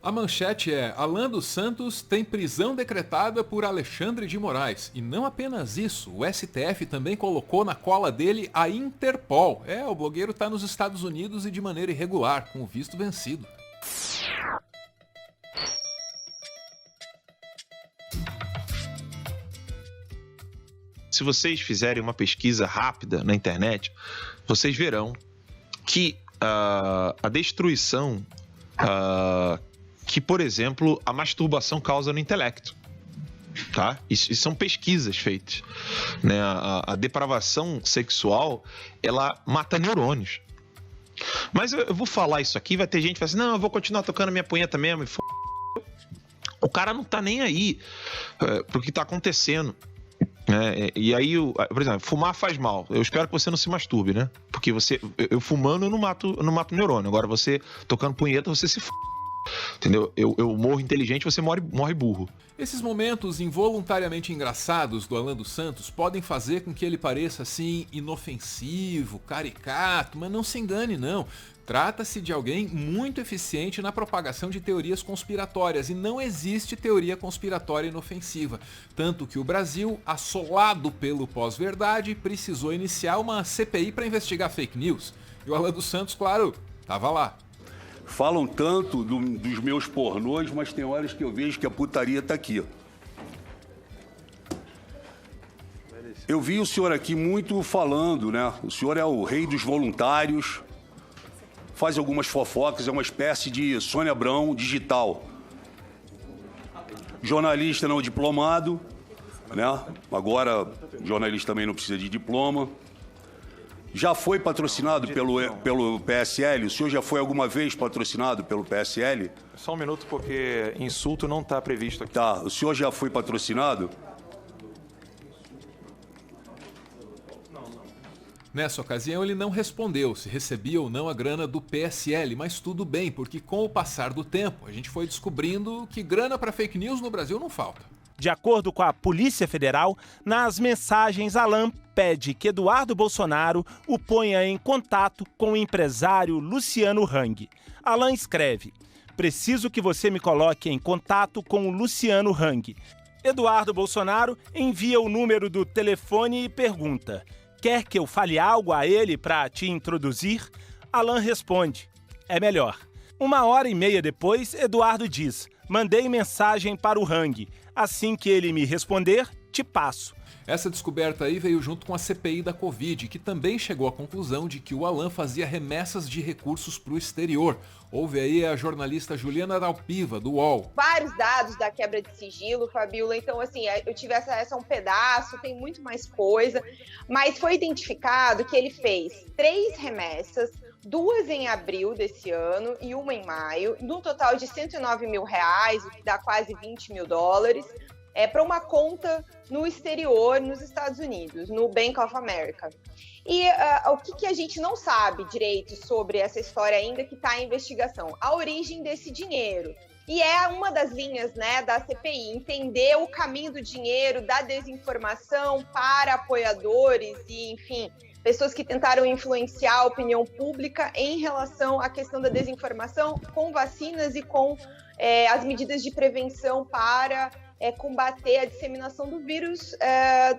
A manchete é: Alan dos Santos tem prisão decretada por Alexandre de Moraes. E não apenas isso, o STF também colocou na cola dele a Interpol. O blogueiro está nos Estados Unidos e de maneira irregular, com o visto vencido. Se vocês fizerem uma pesquisa rápida na internet, vocês verão que a destruição que, por exemplo, a masturbação causa no intelecto. Tá? Isso são pesquisas feitas. Né? A depravação sexual, ela mata neurônios. Mas eu vou falar isso aqui, vai ter gente que vai assim, não, eu vou continuar tocando minha punheta mesmo. O cara não tá nem aí pro que tá acontecendo. E aí, por exemplo, fumar faz mal. Eu espero que você não se masturbe, né? Porque eu fumando, eu não mato neurônio. Agora, você tocando punheta, você se entendeu? Eu morro inteligente, você morre burro. Esses momentos involuntariamente engraçados do Alan dos Santos podem fazer com que ele pareça assim inofensivo, caricato, mas não se engane não. Trata-se de alguém muito eficiente na propagação de teorias conspiratórias e não existe teoria conspiratória inofensiva. Tanto que o Brasil, assolado pelo pós-verdade, precisou iniciar uma CPI para investigar fake news. E o Alan dos Santos, claro, estava lá. Falam tanto dos meus pornôs, mas tem horas que eu vejo que a putaria tá aqui. Eu vi o senhor aqui muito falando, né? O senhor é o rei dos voluntários, faz algumas fofocas, é uma espécie de Sônia Abrão digital. Jornalista não diplomado, né? Agora, jornalista também não precisa de diploma. Já foi patrocinado pelo PSL? O senhor já foi alguma vez patrocinado pelo PSL? Só um minuto, porque insulto não está previsto aqui. Tá, o senhor já foi patrocinado? Nessa ocasião, ele não respondeu se recebia ou não a grana do PSL, mas tudo bem, porque com o passar do tempo, a gente foi descobrindo que grana para fake news no Brasil não falta. De acordo com a Polícia Federal, nas mensagens, Alan pede que Eduardo Bolsonaro o ponha em contato com o empresário Luciano Hang. Alan escreve: preciso que você me coloque em contato com o Luciano Hang. Eduardo Bolsonaro envia o número do telefone e pergunta: quer que eu fale algo a ele para te introduzir? Alan responde: é melhor. 1h30 depois, Eduardo diz: mandei mensagem para o Hang. Assim que ele me responder, te passo. Essa descoberta aí veio junto com a CPI da Covid, que também chegou à conclusão de que o Alan fazia remessas de recursos para o exterior. Houve aí a jornalista Juliana Dalpiva, do UOL. Vários dados da quebra de sigilo, Fabiola. Então, assim, eu tive essa um pedaço, tem muito mais coisa. Mas foi identificado que ele fez 3 remessas, 2 em abril desse ano e 1 em maio, no total de R$109 mil, o que dá quase $20 mil, para uma conta no exterior, nos Estados Unidos, no Bank of America. E o que a gente não sabe direito sobre essa história ainda que está em investigação? A origem desse dinheiro. E é uma das linhas, né, da CPI, entender o caminho do dinheiro, da desinformação para apoiadores e, enfim, pessoas que tentaram influenciar a opinião pública em relação à questão da desinformação com vacinas e com as medidas de prevenção para combater a disseminação do vírus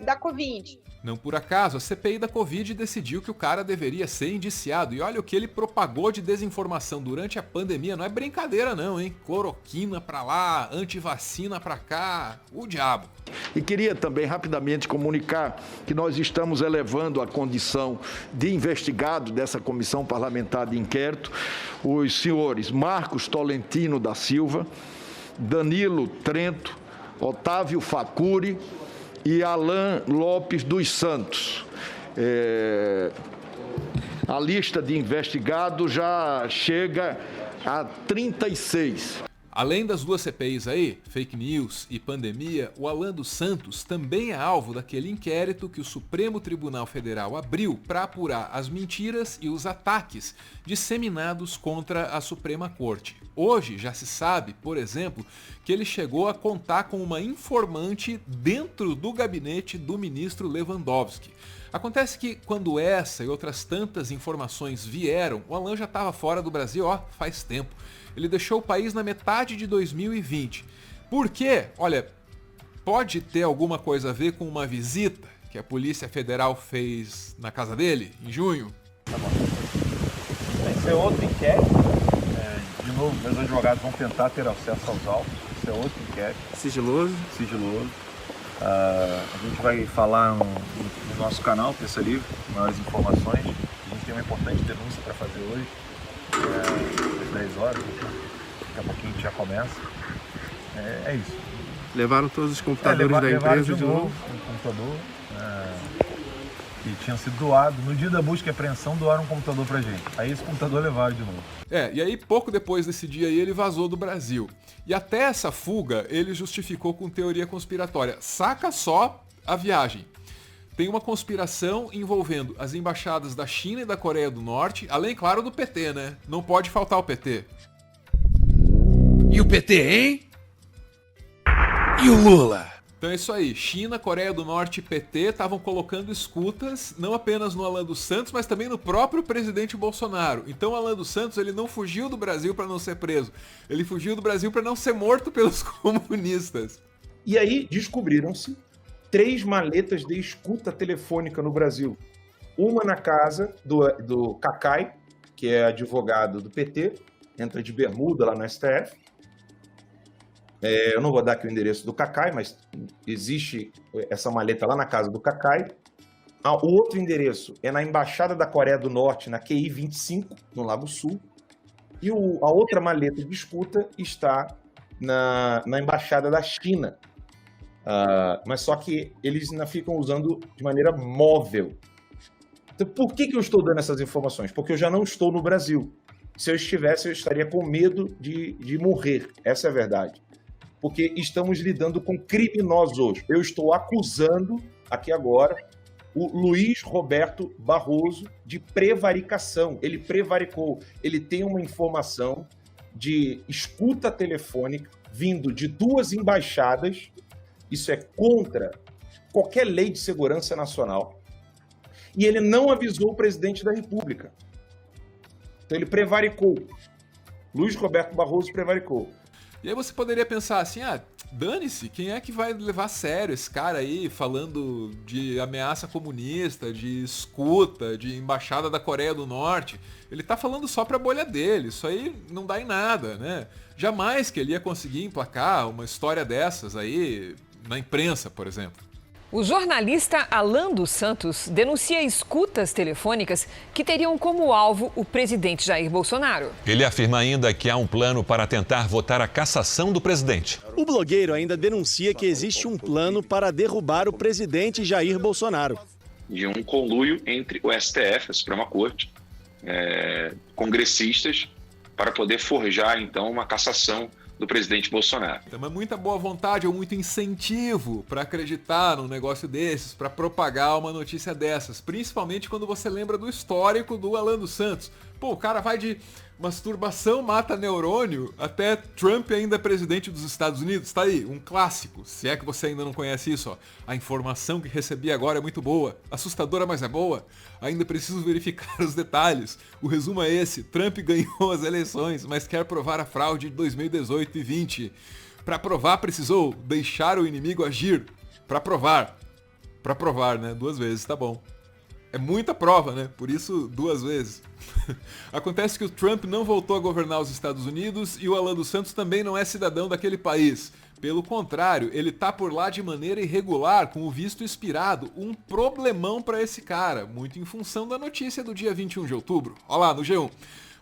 da Covid. Não por acaso, a CPI da Covid decidiu que o cara deveria ser indiciado. E olha o que ele propagou de desinformação durante a pandemia. Não é brincadeira não, hein? Cloroquina pra lá, antivacina pra cá, o diabo. E queria também rapidamente comunicar que nós estamos elevando a condição de investigado dessa comissão parlamentar de inquérito os senhores Marcos Tolentino da Silva, Danilo Trento, Otávio Facuri e Alan Lopes dos Santos. A lista de investigados já chega a 36. Além das 2 CPIs aí, fake news e pandemia, o Alan dos Santos também é alvo daquele inquérito que o Supremo Tribunal Federal abriu para apurar as mentiras e os ataques disseminados contra a Suprema Corte. Hoje já se sabe, por exemplo, que ele chegou a contar com uma informante dentro do gabinete do ministro Lewandowski. Acontece que quando essa e outras tantas informações vieram, o Alan já estava fora do Brasil faz tempo. Ele deixou o país na metade de 2020. Por quê? Olha, pode ter alguma coisa a ver com uma visita que a Polícia Federal fez na casa dele, em junho? Tá bom. Isso é outro inquérito. De novo, meus advogados vão tentar ter acesso aos autos. Isso é outro inquérito. Sigiloso? Sigiloso. A gente vai falar no nosso canal, Terça Livre, maiores informações. A gente tem uma importante denúncia para fazer hoje, às 10 horas. Daqui a pouquinho a gente já começa. É isso. Levaram todos os computadores da empresa de novo? Um computador que tinha sido doado. No dia da busca e apreensão, doaram um computador pra gente. Aí esse computador levaram de novo. E aí pouco depois desse dia aí ele vazou do Brasil. E até essa fuga ele justificou com teoria conspiratória. Saca só a viagem. Tem uma conspiração envolvendo as embaixadas da China e da Coreia do Norte, além, claro, do PT, né? Não pode faltar o PT. E o PT, hein? E o Lula? Então é isso aí, China, Coreia do Norte e PT estavam colocando escutas não apenas no Alan dos Santos, mas também no próprio presidente Bolsonaro. Então o Alan dos Santos ele não fugiu do Brasil para não ser preso, ele fugiu do Brasil para não ser morto pelos comunistas. E aí descobriram-se 3 maletas de escuta telefônica no Brasil. Uma na casa do Cacai, que é advogado do PT, entra de bermuda lá no STF. Eu não vou dar aqui o endereço do Cacai, mas existe essa maleta lá na casa do Cacai. O outro endereço é na Embaixada da Coreia do Norte, na QI 25, no Lago Sul. E a outra maleta de escuta está na Embaixada da China. Mas só que eles ainda ficam usando de maneira móvel. Então, por que eu estou dando essas informações? Porque eu já não estou no Brasil. Se eu estivesse, eu estaria com medo de morrer. Essa é a verdade. Porque estamos lidando com criminosos. Eu estou acusando, aqui agora, o Luiz Roberto Barroso de prevaricação. Ele prevaricou. Ele tem uma informação de escuta telefônica vindo de 2 embaixadas. Isso é contra qualquer lei de segurança nacional. E ele não avisou o presidente da República. Então ele prevaricou. Luiz Roberto Barroso prevaricou. E aí você poderia pensar assim, dane-se, quem é que vai levar a sério esse cara aí falando de ameaça comunista, de escuta, de embaixada da Coreia do Norte? Ele tá falando só pra bolha dele, isso aí não dá em nada, né? Jamais que ele ia conseguir emplacar uma história dessas aí na imprensa, por exemplo. O jornalista Alan dos Santos denuncia escutas telefônicas que teriam como alvo o presidente Jair Bolsonaro. Ele afirma ainda que há um plano para tentar votar a cassação do presidente. O blogueiro ainda denuncia que existe um plano para derrubar o presidente Jair Bolsonaro. De um conluio entre o STF, a Suprema Corte, congressistas, para poder forjar, então, uma cassação do presidente Bolsonaro. Tem muita boa vontade ou muito incentivo para acreditar num negócio desses, para propagar uma notícia dessas, principalmente quando você lembra do histórico do Alan dos Santos. Pô, o cara vai de masturbação mata neurônio até Trump ainda é presidente dos Estados Unidos. Tá aí, um clássico. Se é que você ainda não conhece isso, a informação que recebi agora é muito boa. Assustadora, mas é boa. Ainda preciso verificar os detalhes. O resumo é esse. Trump ganhou as eleições, mas quer provar a fraude de 2018 e 20. Para provar, precisou deixar o inimigo agir. Para provar, né? 2 vezes, tá bom. É muita prova, né? Por isso, 2 vezes. Acontece que o Trump não voltou a governar os Estados Unidos e o Alan dos Santos também não é cidadão daquele país. Pelo contrário, ele tá por lá de maneira irregular, com o visto expirado. Um problemão para esse cara, muito em função da notícia do dia 21 de outubro. Olha lá, no G1.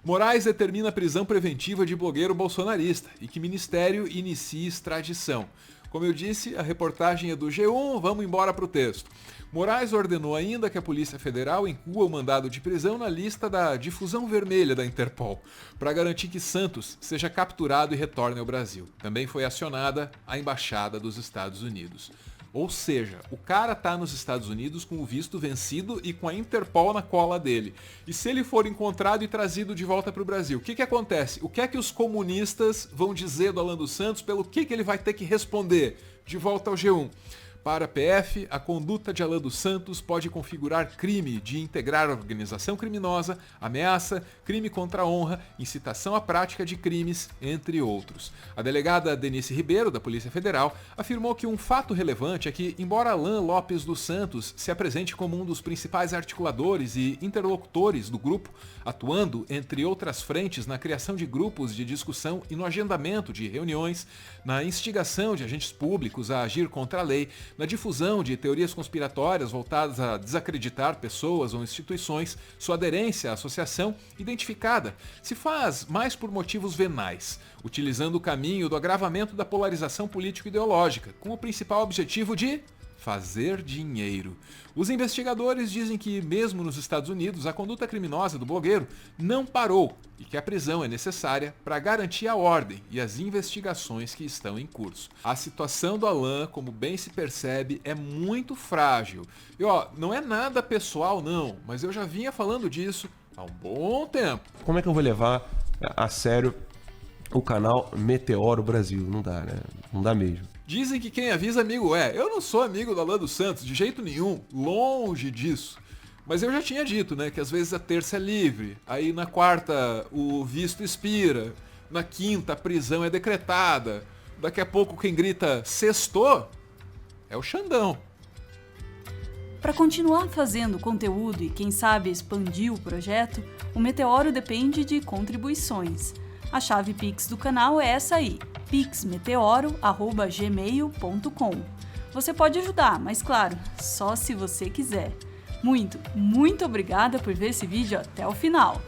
Moraes determina a prisão preventiva de blogueiro bolsonarista e que ministério inicie extradição. Como eu disse, a reportagem é do G1, vamos embora para o texto. Moraes ordenou ainda que a Polícia Federal inclua o mandado de prisão na lista da difusão vermelha da Interpol, para garantir que Santos seja capturado e retorne ao Brasil. Também foi acionada a Embaixada dos Estados Unidos. Ou seja, o cara tá nos Estados Unidos com o visto vencido e com a Interpol na cola dele. E se ele for encontrado e trazido de volta para o Brasil, o que acontece? O que é que os comunistas vão dizer do Alan dos Santos? Pelo que ele vai ter que responder? De volta ao G1. Para a PF, a conduta de Alan dos Santos pode configurar crime de integrar organização criminosa, ameaça, crime contra a honra, incitação à prática de crimes, entre outros. A delegada Denise Ribeiro, da Polícia Federal, afirmou que um fato relevante é que, embora Alan Lopes dos Santos se apresente como um dos principais articuladores e interlocutores do grupo, atuando, entre outras frentes, na criação de grupos de discussão e no agendamento de reuniões, na instigação de agentes públicos a agir contra a lei, na difusão de teorias conspiratórias voltadas a desacreditar pessoas ou instituições, sua aderência à associação identificada se faz mais por motivos venais, utilizando o caminho do agravamento da polarização político-ideológica, com o principal objetivo de fazer dinheiro. Os investigadores dizem que, mesmo nos Estados Unidos, a conduta criminosa do blogueiro não parou e que a prisão é necessária para garantir a ordem e as investigações que estão em curso. A situação do Alan, como bem se percebe, é muito frágil. E não é nada pessoal não, mas eu já vinha falando disso há um bom tempo. Como é que eu vou levar a sério o canal Meteoro Brasil? Não dá, né? Não dá mesmo. Dizem que quem avisa amigo é. Eu não sou amigo do Alan dos Santos, de jeito nenhum, longe disso. Mas eu já tinha dito, né, que às vezes a terça é livre, aí na quarta o visto expira, na quinta a prisão é decretada, daqui a pouco quem grita sextou é o Xandão. Para continuar fazendo conteúdo e quem sabe expandir o projeto, o Meteoro depende de contribuições. A chave Pix do canal é essa aí, pixmeteoro@gmail.com. Você pode ajudar, mas claro, só se você quiser. Muito obrigada por ver esse vídeo até o final.